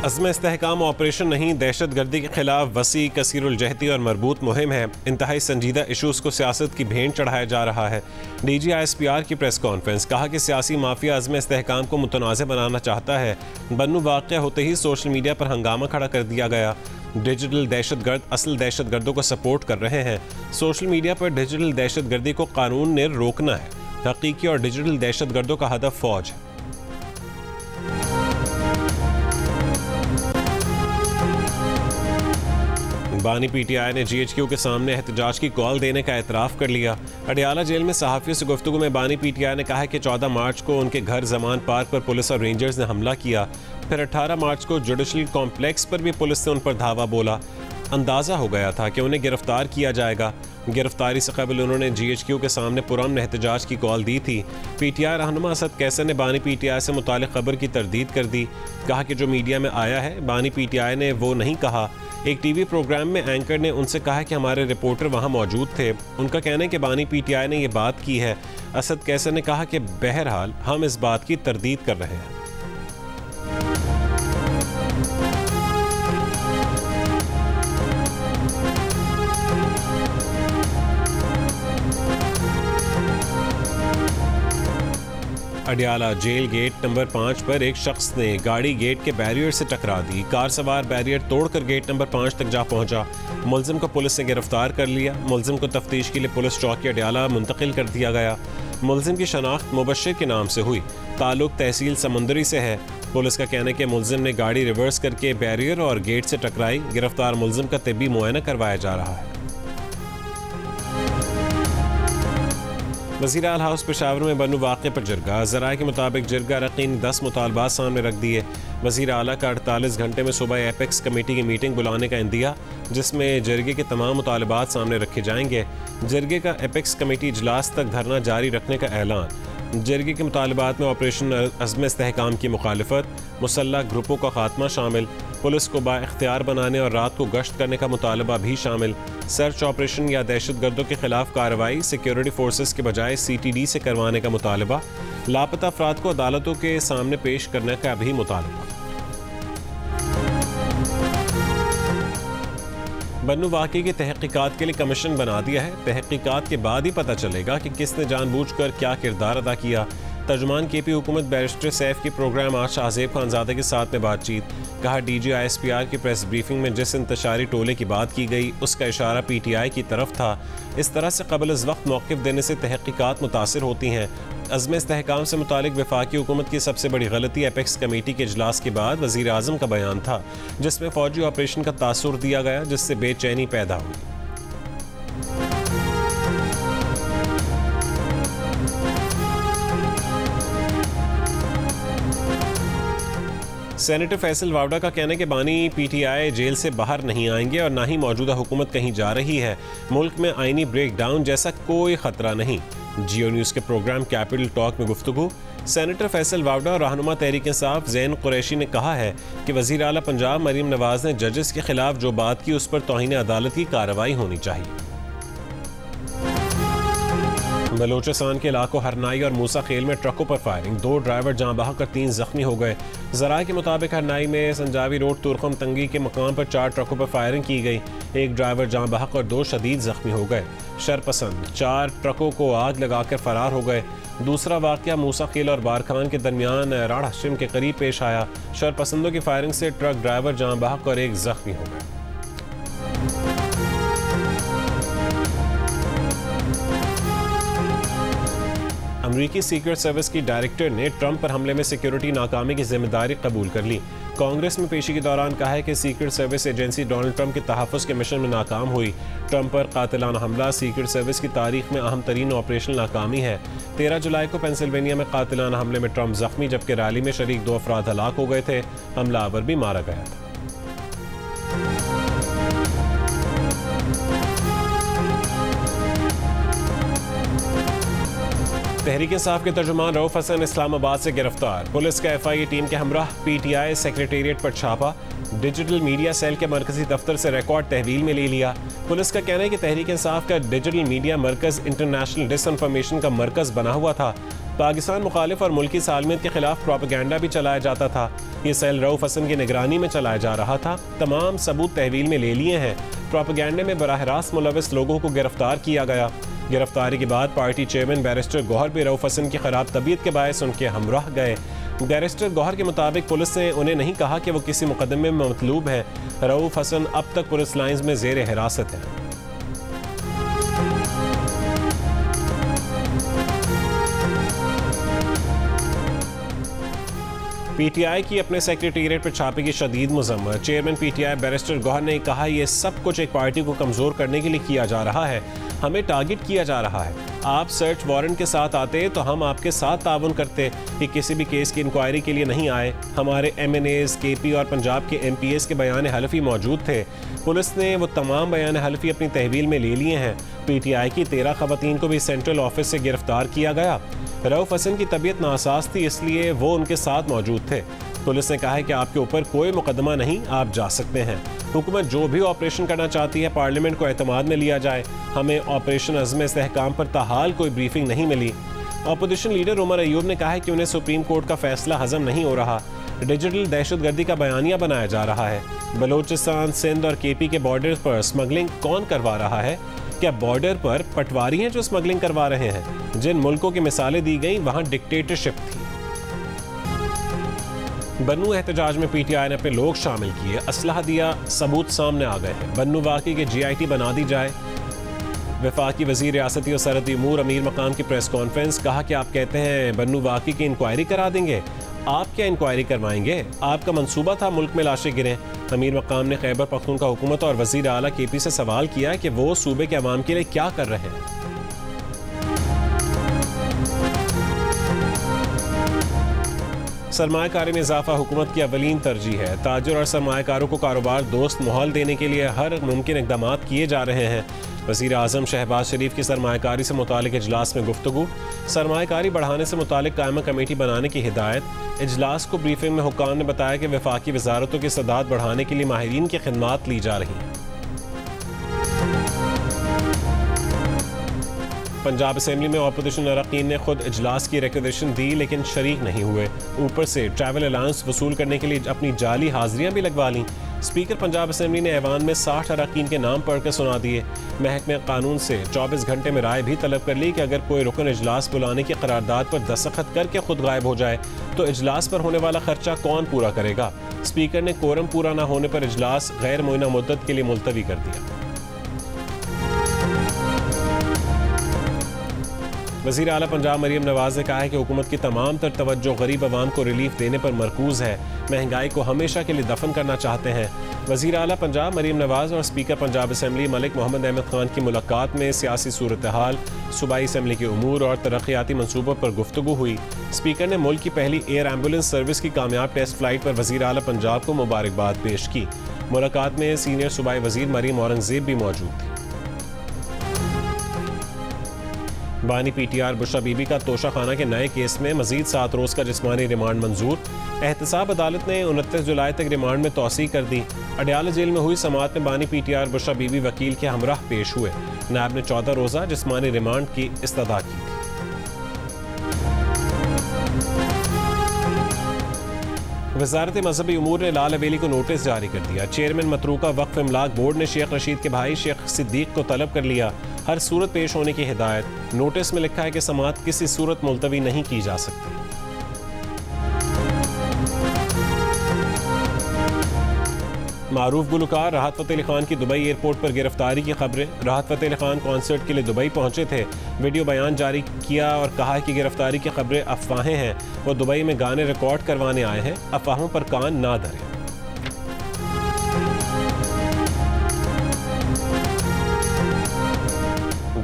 अज़्म इस्तेहकाम operation नहीं, दहशत गर्दी के खिलाफ वसी, कसीरुल-जहती और मरबूत मुहिम है। इंतहाई संजीदा इशूज़ को सियासत की भेंट चढ़ाया जा रहा है। DGISPR की प्रेस कॉन्फ्रेंस, कहा कि सियासी माफिया अज़्म इस्तेहकाम को मुतनाज़ बनाना चाहता है। बन्नू वाक़या होते ही सोशल मीडिया पर हंगामा खड़ा कर दिया गया। डिजिटल दहशतगर्द असल दहशत गर्दों को सपोर्ट कर रहे हैं। सोशल मीडिया पर डिजिटल दहशत गर्दी को कानून ने रोकना है। हकीकी और डिजिटल दहशत गर्दों का हदफ फौज है। बानी PTI ने GHQ के सामने एहतजाज की कॉल देने का एतराफ़ कर लिया। अडियाला जेल में सहाफ़ियों से गुफ्तगू में बानी PTI ने कहा कि 14 मार्च को उनके घर जमान पार्क पर पुलिस और रेंजर्स ने हमला किया। फिर 18 मार्च को जुडिशल कॉम्प्लेक्स पर भी पुलिस ने उन पर धावा बोला। अंदाज़ा हो गया था कि उन्हें गिरफ्तार किया जाएगा। गिरफ्तारी से कबल उन्होंने GHQ के सामने पुरअमन एहतजाज की कॉल दी थी। PTI रहनुमा असद कैसर ने बानी PTI से मुतालिक खबर की तरदीद कर दी। कहा कि जो मीडिया में आया है बानी PTI ने वो नहीं कहा। एक TV प्रोग्राम में एंकर ने उनसे कहा कि हमारे रिपोर्टर वहां मौजूद थे। उनका कहना है कि बानी PTI ने ये बात की है। असद कैसर ने कहा कि बहरहाल हम इस बात की तरदीद कर रहे हैं। अडियाला जेल गेट नंबर 5 पर एक शख्स ने गाड़ी गेट के बैरियर से टकरा दी। कार सवार बैरियर तोड़कर गेट नंबर 5 तक जा पहुंचा। मुलजिम को पुलिस ने गिरफ्तार कर लिया। मुलजिम को तफ्तीश के लिए पुलिस चौकी अडियाला मुंतकिल कर दिया गया। मुलजिम की शनाख्त मुबश्शिर के नाम से हुई। ताल्लुक तहसील समुंदरी से है। पुलिस का कहना है कि मुलजिम ने गाड़ी रिवर्स करके बैरियर और गेट से टकराई। गिरफ्तार मुलजिम का तिब्बी मुआयना करवाया जा रहा है। वज़ीर आला हाउस पेशावर में बन्नू वाक़े पर जिरगा। ज़राए के मुताबिक जिरगा रकीन 10 मुतालबात सामने रख दिए। वज़ीर आला का 48 घंटे में सुबह एपेक्स कमेटी की मीटिंग बुलाने का इंदिया, जिसमें जिरगे के तमाम मुतालबात सामने रखे जाएंगे। जिरगे का एपेक्स कमेटी इजलास तक धरना जारी रखने का ऐलान। जिरगे के मुतालबात में ऑपरेशन अज़्म इस्तेहकाम की मुखालफत, मुसल्लह ग्रुपों का खात्मा शामिल, पुलिस को बाइख्तियार बनाने और रात को गश्त करने का मुतालबा भी शामिल, सर्च ऑपरेशन या दहशत गर्दों के खिलाफ कार्रवाई सिक्योरिटी फोर्सेस के बजाय CTD से करवाने का मुतालबा, लापता अफराद को अदालतों के सामने पेश करने का भी मुतालबा। बन्नू वाक़े की तहक़ीक़ात के लिए कमीशन बना दिया है। तहक़ीक़ात के बाद ही पता चलेगा कि किसने जानबूझकर क्या किरदार अदा किया। तर्जुमान KP हुकूमत बैरिस्टर सैफ की प्रोग्राम आज शाहज़ेब खानज़ादे के साथ में बातचीत। कहा DGISPR की प्रेस ब्रीफिंग में जिस इंतशारी टोले की बात की गई उसका इशारा PTI की तरफ था। इस तरह से कबल इस वक्त मौक़िफ़ देने से तहक़ीक़ात मुतासिर होती हैं। अज़्म इस्तेहकाम से मुतालिक वफाकी हुकूमत की सबसे बड़ी गलती एपेक्स कमेटी के इजलास के बाद वज़ीर आज़म का बयान था, जिसमें फ़ौजी ऑपरेशन का तासुर दिया गया, जिससे बेचैनी पैदा हुई। सेनेटर फैसल वावडा का कहना है कि बानी PTI जेल से बाहर नहीं आएंगे और ना ही मौजूदा हुकूमत कहीं जा रही है। मुल्क में आईनी ब्रेक डाउन जैसा कोई खतरा नहीं। जियो न्यूज़ के प्रोग्राम कैपिटल टॉक में गुफ्तगू। सेनेटर फैसल वावडा और रहनुमा तहरीक इंसाफ ज़ैन कुरैशी ने कहा है कि वज़ीर आला पंजाब मरीम नवाज़ ने जजेस के खिलाफ जो बात की उस पर तौहीन अदालत की कार्रवाई होनी चाहिए। बलोचिस्तान के इलाकों हरनाई और मूसा खेल में ट्रकों पर फायरिंग, 2 ड्राइवर जाँ बहक और 3 जख्मी हो गए। ज़राए के मुताबिक हरनाई में संजावी रोड तुरखम तंगी के मकाम पर 4 ट्रकों पर फायरिंग की गई। 1 ड्राइवर जाँ बहक और 2 शदीद जख्मी हो गए। शरपसंद 4 ट्रकों को आग लगाकर फरार हो गए। दूसरा वाक़या मूसा खेल और बारखान के दरमियान राड़ा हशम के करीब पेश आया। शरपसंदों की फायरिंग से ट्रक ड्राइवर जाँ बहक और 1 जख्मी हो गए। अमरीकी सीक्रेट सर्विस की डायरेक्टर ने ट्रंप पर हमले में सिक्योरिटी नाकामी की जिम्मेदारी कबूल कर ली। कांग्रेस में पेशी के दौरान कहा है कि secret service agency Donald Trump के तहफ़्फ़ुज़ के मिशन में नाकाम हुई। ट्रंप पर कातिलाना हमला सीक्रेट सर्विस की तारीख में अहम तरीन ऑपरेशनल नाकामी है। 13 जुलाई को पेंसिल्वेनिया में कातिलाना हमले में ट्रंप जख्मी, जबकि रैली में शरीक 2 अफराद हलाक हो गए थे। हमलावर भी मारा गया था। तहरीक इंसाफ के तर्जुमान रऊफ हसन इस्लामाबाद से गिरफ्तार। पुलिस का FIA टीम के हमराह PTI सेक्रेटेरिएट पर छापा। डिजिटल मीडिया सेल के मरकजी दफ्तर से रिकॉर्ड तहवील में ले लिया। पुलिस का कहना है कि तहरीक इंसाफ का डिजिटल मीडिया मरकज इंटरनेशनल डिसइंफॉर्मेशन का मरकज बना हुआ था। पाकिस्तान मुखालिफ और मुल्की सालमियत के खिलाफ प्रोपेगेंडा भी चलाया जाता था। ये सेल रऊफ हसन की निगरानी में चलाया जा रहा था। तमाम सबूत तहवील में ले लिए हैं। प्रोपेगेंडे में बराह रास्त मुलविस लोगों को गिरफ्तार किया गया। गिरफ्तारी के बाद पार्टी चेयरमैन बैरिस्टर गौहर भी रऊफ हसन की खराब तबीयत के बायस उनके हमराह गए। बैरिस्टर गौहर के मुताबिक पुलिस ने उन्हें नहीं कहा कि वो किसी मुकदमे में मतलूब है। रऊफ हसन अब तक पुलिस लाइंस में जेर हिरासत है। पीटीआई की अपने सेक्रेटेरिएट पर छापे की शदीद मजम्मत। चेयरमैन पीटीआई बैरिस्टर गौहर ने कहा, यह सब कुछ एक पार्टी को कमजोर करने के लिए किया जा रहा है। हमें टारगेट किया जा रहा है। आप सर्च वारंट के साथ आते तो हम आपके साथ ताउन करते। कि किसी भी केस की इंक्वायरी के लिए नहीं आए। हमारे MNAs, KP और पंजाब के MPs के बयान हलफी मौजूद थे। पुलिस ने वो तमाम बयान हलफी अपनी तहवील में ले लिए हैं। पीटीआई की 13 खवातीन को भी सेंट्रल ऑफिस से गिरफ्तार किया गया। रऊफ हसन की तबीयत नासाज थी, इसलिए वो उनके साथ मौजूद थे। पुलिस ने कहा है कि आपके ऊपर कोई मुकदमा नहीं, आप जा सकते हैं। हुकूमत जो भी ऑपरेशन करना चाहती है पार्लियामेंट को एतमाद में लिया जाए। हमें ऑपरेशन अज़्म इस्तेहकाम पर ताहाल कोई ब्रीफिंग नहीं मिली। अपोजिशन लीडर उमर अयूब ने कहा है कि उन्हें सुप्रीम कोर्ट का फैसला हजम नहीं हो रहा। डिजिटल दहशतगर्दी का बयानिया बनाया जा रहा है। बलोचिस्तान, सिंध और KP के बॉर्डर पर स्मगलिंग कौन करवा रहा है? क्या बॉर्डर पर पटवारी हैं जो स्मगलिंग करवा रहे हैं? जिन मुल्कों की मिसालें दी गई वहां डिक्टेटरशिप थी। बन्नू एहतजाज में पीटीआई ने अपने लोग शामिल किए, असलहा दिया, सबूत सामने आ गए हैं। बन्नू वाकई के GIT बना दी जाए। वफाकी वजीर रियासती और सरहदी उमूर अमीर मकाम की प्रेस कॉन्फ्रेंस। कहा कि आप कहते हैं बन्नू वाकई की इंक्वायरी करा देंगे। आप क्या इंक्वायरी करवाएंगे? आपका मंसूबा था मुल्क में लाशें गिरें। अमीर मकाम ने खैबर पख्तूनख्वा हुकूमत और वजीर आला KP से सवाल किया कि वो सूबे के अवाम के लिए क्या कर रहे हैं। सरमायाकारी में इजाफा हुकूमत की अवलीन तरजीह है। ताजिर और सरमायाकारों को कारोबार दोस्त माहौल देने के लिए हर मुमकिन इक़दाम किए जा रहे हैं। वज़ीर आज़म शहबाज शरीफ की सरमायाकारी से मुतालिक इजलास में गुफ्तगू। सरमायाकारी बढ़ाने से मुतालिक कायमा कमेटी बनाने की हिदायत। इजलास को ब्रीफिंग में हुक्काम ने बताया कि वफाकी वजारतों की सदात बढ़ाने के लिए माहिरीन की खिदमात ली जा रही हैं। पंजाब असेंबली में अपोजिशन अरकान ने खुद इजलास की रिकमेंडेशन दी लेकिन शरीक नहीं हुए। ऊपर से ट्रैवल अलाउंस वसूल करने के लिए अपनी जाली हाजिरियां भी लगवा लीं। स्पीकर पंजाब असेंबली ने ऐवान में 60 अरकान के नाम पढ़कर सुना दिए। महकमे कानून से 24 घंटे में राय भी तलब कर ली कि अगर कोई रुकन इजलास बुलाने की करारदाद पर दस्तखत करके खुद गायब हो जाए तो इजलास पर होने वाला खर्चा कौन पूरा करेगा। स्पीकर ने कोरम पूरा न होने पर इजलास गैर मुइना मुद्दत के लिए मुलतवी कर दिया। वज़ीर आला पंजाब मरीम नवाज ने कहा है कि हुकूमत की तमाम तर तवज्जो गरीब आवाम को रिलीफ देने पर मरकूज है। महंगाई को हमेशा के लिए दफन करना चाहते हैं। वज़ीर आला पंजाब मरीम नवाज और स्पीकर पंजाब असेंबली मलिक मोहम्मद अहमद खान की मुलाकात में सियासी सूरत हाल, सूबाई असेंबली के उमूर और तरक्याती मनसूबों पर गुफ्तगू हुई। स्पीकर ने मुल्क की पहली एयर एम्बुलेंस सर्विस की कामयाब टेस्ट फ्लाइट पर वज़ीर आला पंजाब को मुबारकबाद पेश की। मुलाकात में सीनियर सूबाई वज़ीर मरीम औरंगजेब भी मौजूद थी। बानी PTR बुशरा बीबी का तोशा खाना के नए केस में मजीद 7 रोज़ का जिस्मानी रिमांड मंजूर। एहतसाब अदालत ने 29 जुलाई तक रिमांड में तोसी कर दी। अडयाला जेल में हुई समाअत में बानी PTR बुशरा बीबी वकील के हमराह पेश हुए। नायब ने 14 रोज़ा जिस्मानी रिमांड की इस्तदा की थी। वज़ारत मजहबी उमूर ने लाल हवेली को नोटिस जारी कर दिया। चेयरमैन मतरूका वक्फ इमलाक बोर्ड ने शेख रशीद के भाई शेख सिद्दीक को तलब कर लिया। हर सूरत पेश होने की हिदायत। नोटिस में लिखा है कि समाअत किसी सूरत मुलतवी नहीं की जा सकती। मारूफ गुलकार राहत फ़तेह अली खान की दुबई एयरपोर्ट पर गिरफ्तारी की खबरें। राहत फ़तेह अली खान कॉन्सर्ट के लिए दुबई पहुंचे थे। वीडियो बयान जारी किया और कहा कि गिरफ्तारी की खबरें अफवाहें हैं। वो दुबई में गाने रिकॉर्ड करवाने आए हैं। अफवाहों पर कान ना धरें।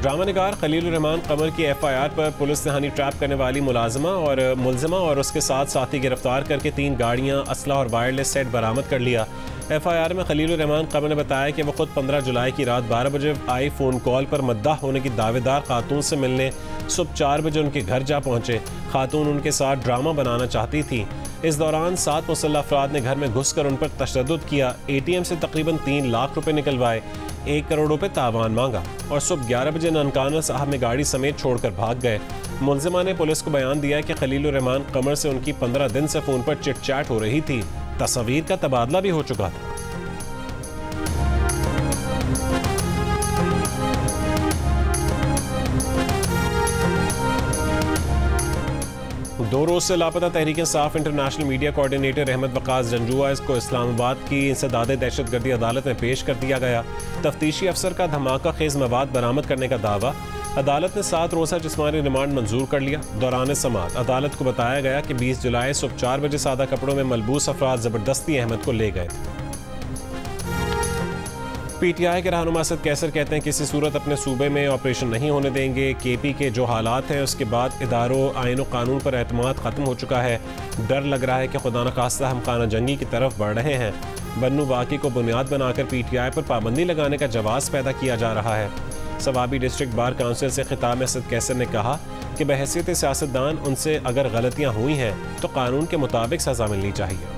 ड्रामा निगार खलील रहमान कमर की FIR पर पुलिस ने हनी ट्रैप करने वाली मुलजिमा और उसके साथ साथी गिरफ्तार करके 3 गाड़ियां, असला और वायरलेस सेट बरामद कर लिया। FIR में खलील रहमान कमर ने बताया कि वो खुद 15 जुलाई की रात 12 बजे आई फ़ोन कॉल पर मद्दाह होने की दावेदार खातून से मिलने सुबह 4 बजे उनके घर जा पहुंचे। खातून उनके साथ ड्रामा बनाना चाहती थी। इस दौरान 7 मुसल्लह अफराद ने घर में घुसकर उन पर तशद्दुद किया। ATM से तकरीबन 3 लाख रुपए निकलवाए, 1 करोड़ रुपए तावान मांगा और सुबह 11 बजे ननकाना साहब में गाड़ी समेत छोड़कर भाग गए। मुलजिमा ने पुलिस को बयान दिया कि खलीलुर रहमान कमर से उनकी 15 दिन से फोन पर चिट चैट हो रही थी। तस्वीर का तबादला भी हो चुका था। दो रोज से लापता Tehreek Insaf international media coordinator Ahmad Waqas Janjua को इस्लामाबाद की इंसदाद दहशतगर्दी अदालत में पेश कर दिया गया। तफ्तीशी अफसर का धमाका खेज मवाद बरामद करने का दावा। अदालत ने 7 रोज़ा जिस्मानी रिमांड मंजूर कर लिया। दौरान समाअत अदालत को बताया गया कि 20 जुलाई सुबह 4 बजे सादा कपड़ों में मलबूस अफराद जबरदस्ती अहमद को ले गए थे। पीटीआई के रहनुमा असद कैसर कहते हैं किसी सूरत अपने सूबे में ऑपरेशन नहीं होने देंगे। केपी के जो हालात हैं उसके बाद इदारों आईन और कानून पर एतमाद ख़त्म हो चुका है। डर लग रहा है कि खुदा न खास्ता हम खाना जंगी की तरफ बढ़ रहे हैं। बन्नू वाक़ी को बुनियाद बनाकर पीटीआई पर पाबंदी लगाने का जवाब पैदा किया जा रहा है। सवाबी डिस्ट्रिक्ट बार काउंसिल से खिताब में असद कैसर ने कहा कि बहैसियत सियासतदान उनसे अगर गलतियाँ हुई हैं तो कानून के मुताबिक सज़ा मिलनी चाहिए।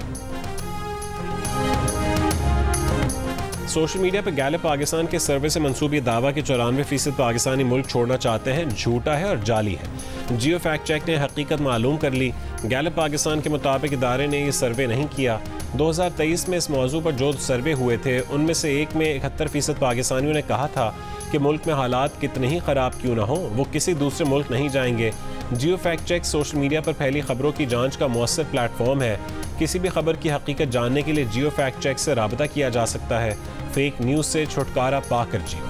सोशल मीडिया पर गैलप पाकिस्तान के सर्वे से मंसूबी दावा कि 94% पाकिस्तानी मुल्क छोड़ना चाहते हैं झूठा है और जाली है। जियो फैक्ट चेक ने हकीकत मालूम कर ली। गैलप पाकिस्तान के मुताबिक इदारे ने ये सर्वे नहीं किया। 2023 में इस मौजू पर जो सर्वे हुए थे उनमें से एक में 71% पाकिस्तानियों ने कहा था कि मुल्क में हालात कितने ही ख़राब क्यों ना हो वो किसी दूसरे मुल्क नहीं जाएंगे। जियो फैक्ट चेक सोशल मीडिया पर फैली खबरों की जांच का मौसर प्लेटफॉर्म है। किसी भी खबर की हकीकत जानने के लिए जियो फैक्ट चेक से राबता किया जा सकता है। फेक न्यूज़ से छुटकारा पाकर जियो।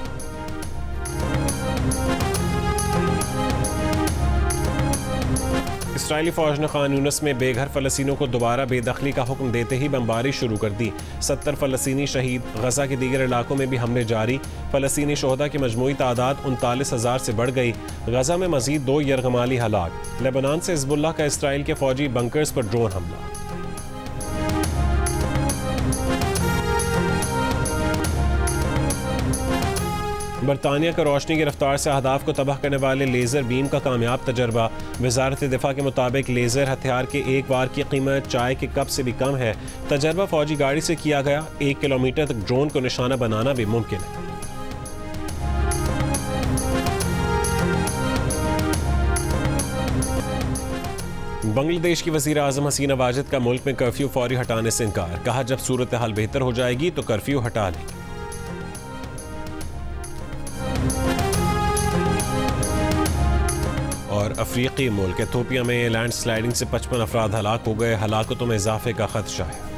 इस्राइली फौज ने खान यूनिस में बेघर फ़लस्तीनियों को दोबारा बेदखली का हुक्म देते ही बमबारी शुरू कर दी। 70 फ़लस्तीनी शहीद। गजा के दीगर इलाकों में भी हमले जारी। फ़लस्तीनी शोहदा की मजमूई तादाद 39,000 से बढ़ गई। गजा में मजीद 2 यरगमाली हलाक। लेबनान से हिज़्बुल्लाह का इसराइल के फौजी बंकर्स पर ड्रोन हमला। बरतानिया का रोशनी की रफ्तार से अहदाफ को तबाह करने वाले लेज़र बीम का कामयाब तजर्बा। वजारत दिफा के मुताबिक लेज़र हथियार के एक बार की कीमत चाय के कप से भी कम है। तजर्बा फौजी गाड़ी से किया गया। 1 किलोमीटर तक ड्रोन को निशाना बनाना भी मुमकिन है। बांग्लादेश की वज़ीर आज़म हसीना वाजिद का मुल्क में कर्फ्यू फौरी हटाने से इनकार। कहा जब सूरत हाल बेहतर हो जाएगी तो कर्फ्यू हटा लेंगे। और अफ्रीकी मुल्क एथोपिया में लैंड स्लाइडिंग से 55 अफराद हलाक हो गए। हलाकतों में इजाफे का खदशा है।